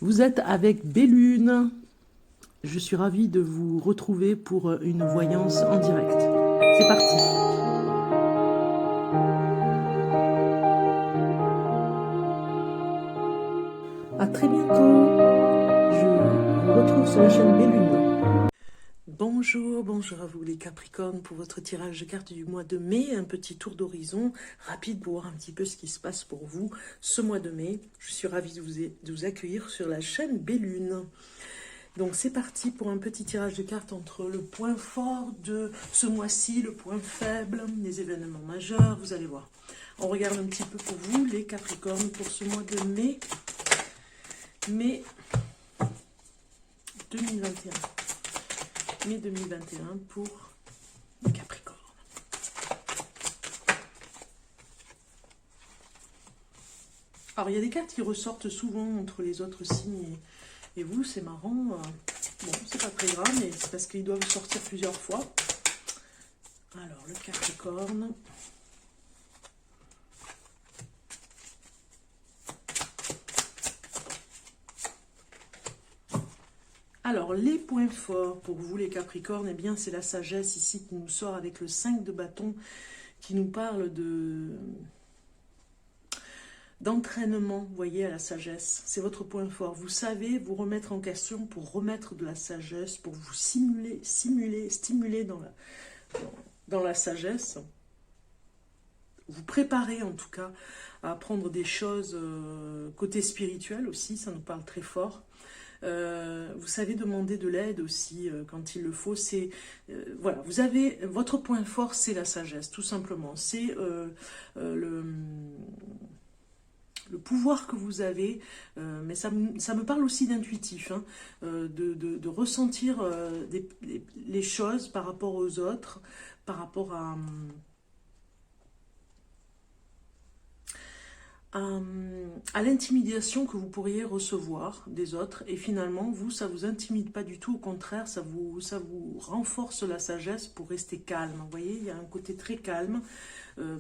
Vous êtes avec Bellune. Je suis ravie de vous retrouver pour une voyance en direct. C'est parti. À très bientôt. Je vous retrouve sur la chaîne Bellune. Bonjour, bonjour à vous les Capricornes pour votre tirage de cartes du mois de mai. Un petit tour d'horizon rapide pour voir un petit peu ce qui se passe pour vous ce mois de mai. Je suis ravie de vous accueillir sur la chaîne Bellune. Donc c'est parti pour un petit tirage de cartes entre le point fort de ce mois-ci, le point faible, les événements majeurs, vous allez voir. On regarde un petit peu pour vous les Capricornes pour ce mois de mai 2021. Mai 2021 pour les Capricornes. Alors il y a des cartes qui ressortent souvent entre les autres signes et vous, c'est marrant. Bon, c'est pas très grave, mais c'est parce qu'ils doivent sortir plusieurs fois. Alors, le Capricorne. Alors, les points forts pour vous, les Capricornes, eh bien, c'est la sagesse ici qui nous sort avec le 5 de bâton, qui nous parle d'entraînement, vous voyez, à la sagesse. C'est votre point fort. Vous savez vous remettre en question pour remettre de la sagesse, pour vous stimuler dans la sagesse. Vous préparez en tout cas à apprendre des choses côté spirituel aussi, ça nous parle très fort. Vous savez demander de l'aide aussi quand il le faut. C'est voilà, vous avez votre point fort, c'est la sagesse, tout simplement. C'est le pouvoir que vous avez, mais ça me parle aussi d'intuitif, hein, de ressentir les choses par rapport aux autres, par rapport à l'intimidation que vous pourriez recevoir des autres, et finalement, vous, ça vous intimide pas du tout, au contraire, ça vous renforce la sagesse pour rester calme. Vous voyez, il y a un côté très calme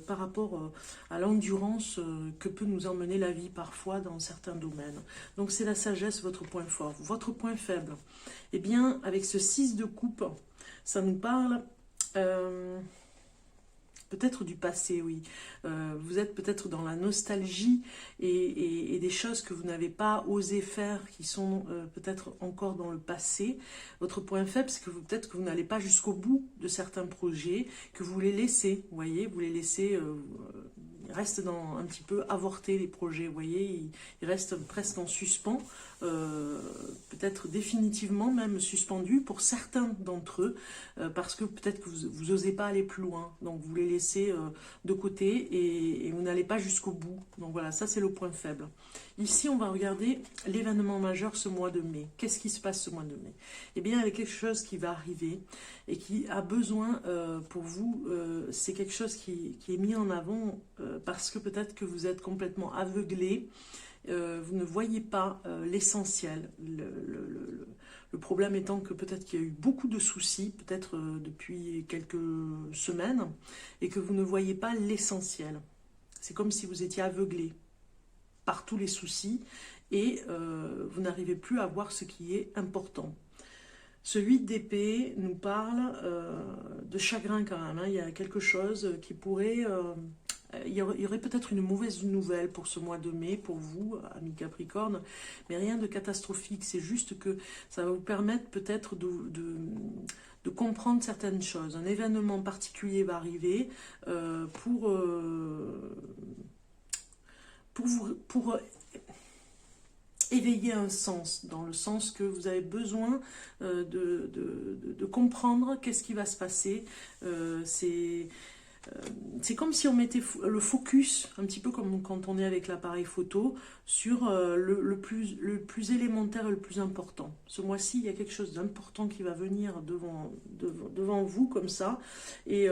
par rapport à l'endurance que peut nous emmener la vie parfois dans certains domaines. Donc c'est la sagesse, votre point fort. Votre point faible, eh bien, avec ce 6 de coupe, ça nous parle... peut-être du passé, oui. Vous êtes peut-être dans la nostalgie et des choses que vous n'avez pas osé faire, qui sont peut-être encore dans le passé. Votre point faible, c'est que peut-être que vous n'allez pas jusqu'au bout de certains projets, que vous les laissez, vous voyez, vous les laissez... il reste un petit peu avorté les projets, vous voyez, il reste presque en suspens, peut-être définitivement même suspendu pour certains d'entre eux, parce que peut-être que vous n'osez pas aller plus loin, donc vous les laissez de côté et vous n'allez pas jusqu'au bout. Donc voilà, ça c'est le point faible. Ici, on va regarder l'événement majeur ce mois de mai. Qu'est-ce qui se passe ce mois de mai? Eh bien, il y a quelque chose qui va arriver et qui a besoin pour vous, c'est quelque chose qui est mis en avant parce que peut-être que vous êtes complètement aveuglé, vous ne voyez pas l'essentiel. Le problème étant que peut-être qu'il y a eu beaucoup de soucis, peut-être depuis quelques semaines, et que vous ne voyez pas l'essentiel. C'est comme si vous étiez aveuglé par tous les soucis et vous n'arrivez plus à voir ce qui est important. Ce 8 d'épée nous parle de chagrin quand même, hein. Il y a quelque chose qui pourrait... il y aurait peut-être une mauvaise nouvelle pour ce mois de mai, pour vous, amis Capricorne, mais rien de catastrophique. C'est juste que ça va vous permettre peut-être de comprendre certaines choses. Un événement particulier va arriver pour éveiller un sens, dans le sens que vous avez besoin de comprendre qu'est-ce qui va se passer. C'est comme si on mettait le focus, un petit peu comme quand on est avec l'appareil photo, sur le plus élémentaire et le plus important. Ce mois-ci, il y a quelque chose d'important qui va venir devant vous, comme ça. Et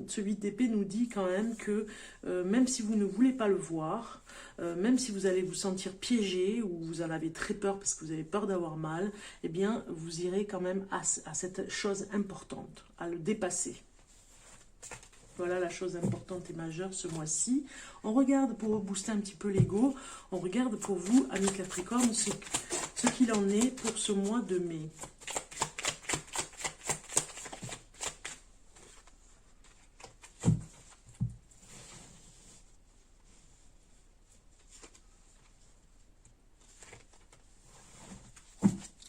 ce 8 d'épée nous dit quand même que même si vous ne voulez pas le voir, même si vous allez vous sentir piégé ou vous en avez très peur parce que vous avez peur d'avoir mal, eh bien, vous irez quand même à cette chose importante, à le dépasser. Voilà la chose importante et majeure ce mois-ci. On regarde, pour booster un petit peu l'ego, on regarde pour vous, amis Capricorne, ce qu'il en est pour ce mois de mai.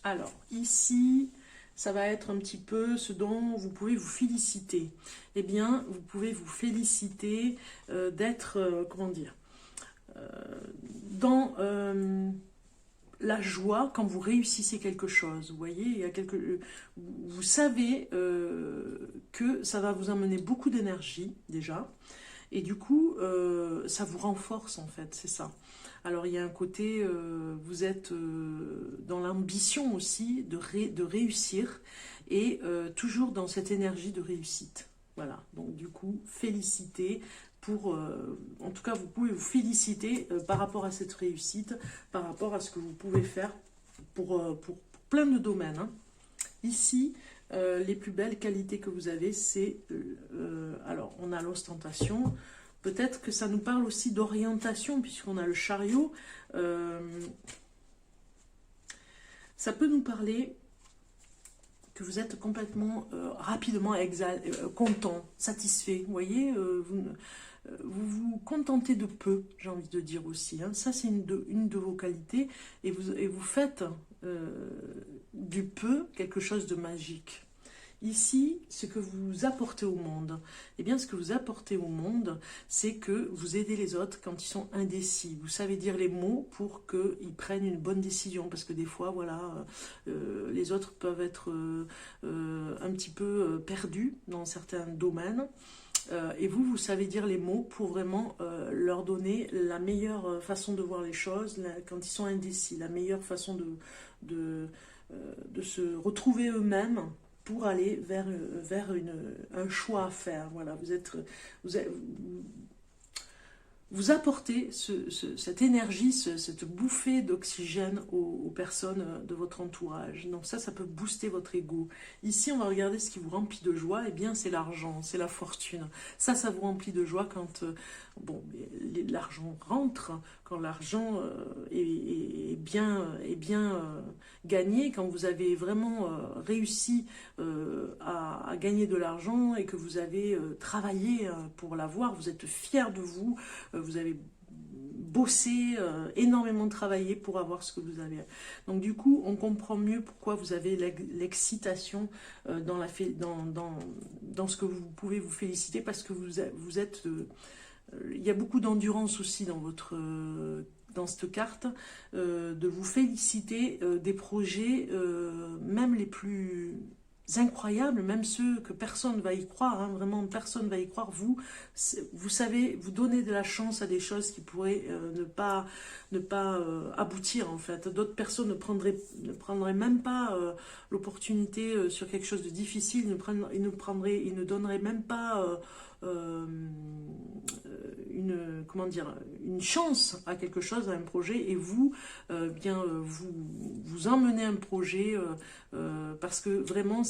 Alors, ici, ça va être un petit peu ce dont vous pouvez vous féliciter. Eh bien, vous pouvez vous féliciter d'être, comment dire, dans la joie quand vous réussissez quelque chose. Vous voyez, il y a vous savez que ça va vous amener beaucoup d'énergie, déjà. Et du coup, ça vous renforce, en fait, c'est ça. Alors, il y a un côté, vous êtes dans l'ambition aussi de réussir et toujours dans cette énergie de réussite. Voilà, donc du coup, féliciter pour... en tout cas, vous pouvez vous féliciter par rapport à cette réussite, par rapport à ce que vous pouvez faire pour plein de domaines. Hein. Ici, les plus belles qualités que vous avez, c'est... alors, on a l'ostentation. Peut-être que ça nous parle aussi d'orientation, puisqu'on a le chariot. Ça peut nous parler que vous êtes complètement, rapidement content, satisfait. Vous voyez, vous vous contentez de peu, j'ai envie de dire aussi. Hein. Ça, c'est une de vos qualités. Et vous faites du peu quelque chose de magique. Ici, ce que vous apportez au monde, eh bien, ce que vous apportez au monde, c'est que vous aidez les autres quand ils sont indécis. Vous savez dire les mots pour qu'ils prennent une bonne décision, parce que des fois, voilà, les autres peuvent être un petit peu perdus dans certains domaines. Et vous savez dire les mots pour vraiment leur donner la meilleure façon de voir les choses quand ils sont indécis, la meilleure façon de se retrouver eux-mêmes pour aller vers un choix à faire. Voilà, vous apportez cette énergie, cette bouffée d'oxygène aux personnes de votre entourage. Donc ça peut booster votre ego. Ici, on va regarder ce qui vous remplit de joie. Eh bien, c'est l'argent, c'est la fortune. Ça vous remplit de joie quand l'argent rentre, quand l'argent est bien gagné, quand vous avez vraiment réussi à gagner de l'argent et que vous avez travaillé pour l'avoir, vous êtes fier de vous, vous avez bossé, énormément travaillé pour avoir ce que vous avez. Donc du coup, on comprend mieux pourquoi vous avez l'excitation dans ce que vous pouvez vous féliciter, parce que vous êtes... il y a beaucoup d'endurance aussi dans cette carte, de vous féliciter des projets, même les plus incroyables, même ceux que personne ne va y croire, hein, vraiment personne ne va y croire. Vous savez, vous donnez de la chance à des choses qui pourraient ne pas aboutir en fait. D'autres personnes ne prendraient même pas l'opportunité sur quelque chose de difficile, ils ne donneraient même pas une chance à quelque chose, à un projet, et vous, vous emmenez un projet parce que vraiment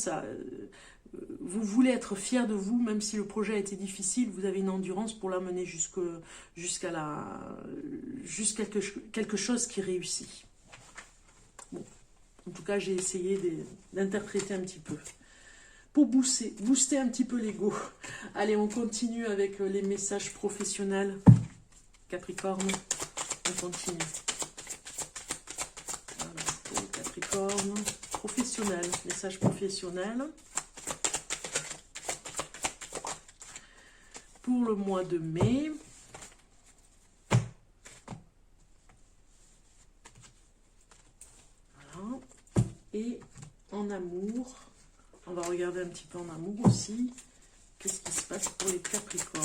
vous voulez être fier de vous, même si le projet a été difficile, vous avez une endurance pour l'amener jusqu'à quelque chose qui réussit. Bon, en tout cas, j'ai essayé d'interpréter un petit peu. Pour booster un petit peu l'ego. Allez, on continue avec les messages professionnels. Capricorne, on continue. Voilà, pour le Capricorne, professionnel, message professionnel. Pour le mois de mai. Voilà. Et en amour. On va regarder un petit peu en amour aussi. Qu'est-ce qui se passe pour les Capricornes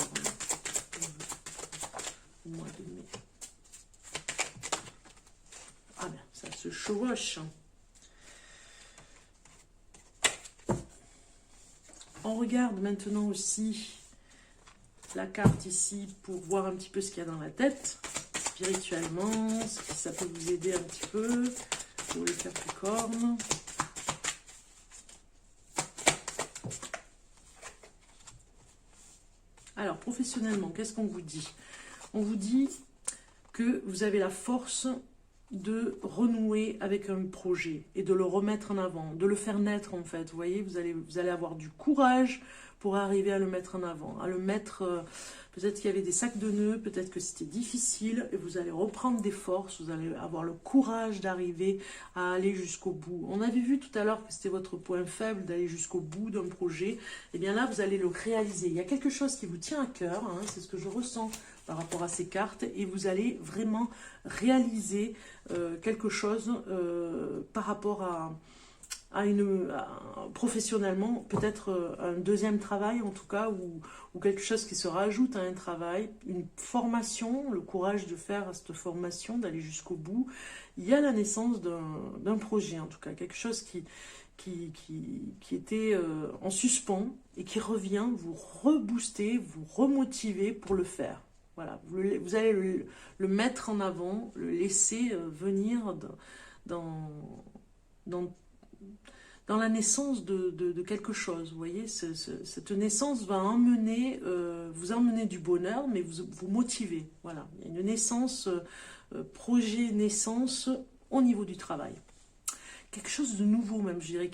au mois de mai? Ah bien, ça se chevauche. On regarde maintenant aussi la carte ici pour voir un petit peu ce qu'il y a dans la tête. Spirituellement, ça peut vous aider un petit peu pour les Capricornes. Alors, professionnellement, qu'est-ce qu'on vous dit? On vous dit que vous avez la force de renouer avec un projet et de le remettre en avant, de le faire naître en fait. Vous voyez, vous allez avoir du courage pour arriver à le mettre en avant, à le mettre... peut-être qu'il y avait des sacs de nœuds, peut-être que c'était difficile, et vous allez reprendre des forces, vous allez avoir le courage d'arriver à aller jusqu'au bout. On avait vu tout à l'heure que c'était votre point faible, d'aller jusqu'au bout d'un projet. Et bien là, vous allez le réaliser. Il y a quelque chose qui vous tient à cœur, hein, c'est ce que je ressens par rapport à ces cartes, et vous allez vraiment réaliser quelque chose par rapport à professionnellement, peut-être un deuxième travail en tout cas, ou quelque chose qui se rajoute à un travail, une formation, le courage de faire cette formation, d'aller jusqu'au bout. Il y a la naissance d'un projet en tout cas, quelque chose qui était en suspens et qui revient vous rebooster, vous remotiver pour le faire. Voilà, vous allez le mettre en avant, le laisser venir dans la naissance de quelque chose. Vous voyez, cette naissance va vous emmener du bonheur, mais vous motiver. Voilà, il y a une naissance, projet, naissance au niveau du travail. Quelque chose de nouveau même, je dirais,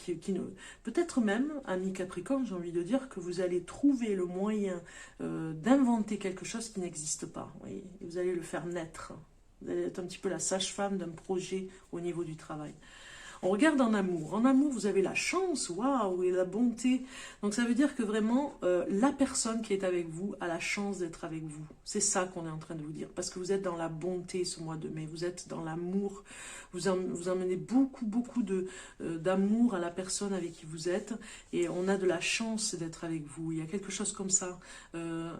peut-être même, ami Capricorne, j'ai envie de dire que vous allez trouver le moyen d'inventer quelque chose qui n'existe pas. Vous voyez, et vous allez le faire naître. Vous allez être un petit peu la sage-femme d'un projet au niveau du travail. On regarde en amour. En amour, vous avez la chance, waouh, et la bonté. Donc ça veut dire que vraiment, la personne qui est avec vous a la chance d'être avec vous. C'est ça qu'on est en train de vous dire. Parce que vous êtes dans la bonté ce mois de mai. Vous êtes dans l'amour. Vous emmenez beaucoup d'amour à la personne avec qui vous êtes. Et on a de la chance d'être avec vous. Il y a quelque chose comme ça.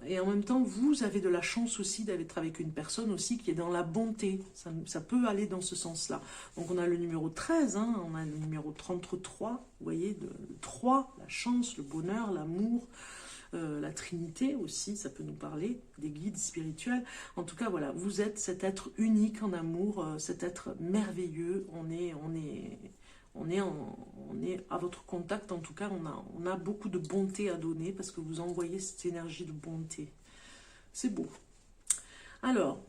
Et en même temps, vous avez de la chance aussi d'être avec une personne aussi qui est dans la bonté. Ça peut aller dans ce sens-là. Donc on a le numéro 13, hein. On a le numéro 33, vous voyez, le 3, la chance, le bonheur, l'amour, la Trinité aussi, ça peut nous parler, des guides spirituels. En tout cas, voilà, vous êtes cet être unique en amour, cet être merveilleux. On est à votre contact, en tout cas, on a beaucoup de bonté à donner parce que vous envoyez cette énergie de bonté. C'est beau. Alors,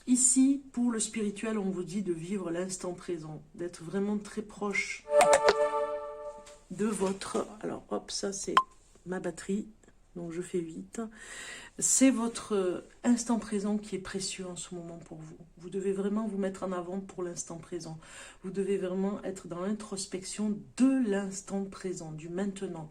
ici, pour le spirituel, on vous dit de vivre l'instant présent, d'être vraiment très proche de votre... Alors, hop, ça c'est ma batterie, donc je fais vite. C'est votre instant présent qui est précieux en ce moment pour vous. Vous devez vraiment vous mettre en avant pour l'instant présent. Vous devez vraiment être dans l'introspection de l'instant présent, du maintenant.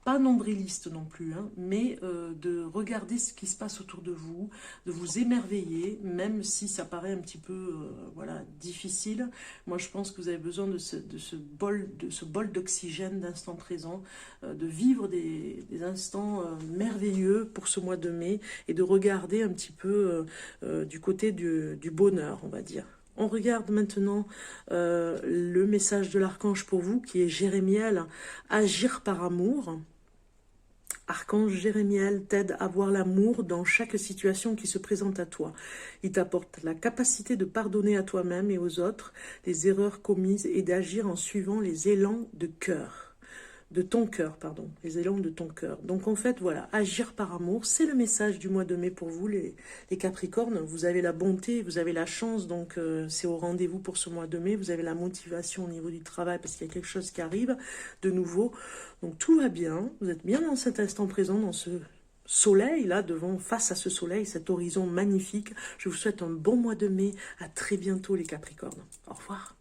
Pas nombriliste non plus, hein, mais de regarder ce qui se passe autour de vous, de vous émerveiller, même si ça paraît un petit peu voilà, difficile. Moi, je pense que vous avez besoin de ce bol d'oxygène d'instant présent, de vivre des instants merveilleux pour ce mois de mai et de regarder un petit peu du côté du bonheur, on va dire. On regarde maintenant le message de l'archange pour vous, qui est Jérémiel, agir par amour. Archange Jérémiel t'aide à voir l'amour dans chaque situation qui se présente à toi. Il t'apporte la capacité de pardonner à toi-même et aux autres les erreurs commises et d'agir en suivant les élans de cœur. De ton cœur, pardon, les élans de ton cœur. Donc en fait, voilà, agir par amour, c'est le message du mois de mai pour vous, les Capricornes. Vous avez la bonté, vous avez la chance, donc c'est au rendez-vous pour ce mois de mai. Vous avez la motivation au niveau du travail parce qu'il y a quelque chose qui arrive de nouveau. Donc tout va bien, vous êtes bien dans cet instant présent, dans ce soleil, là, face à ce soleil, cet horizon magnifique. Je vous souhaite un bon mois de mai. À très bientôt, les Capricornes. Au revoir.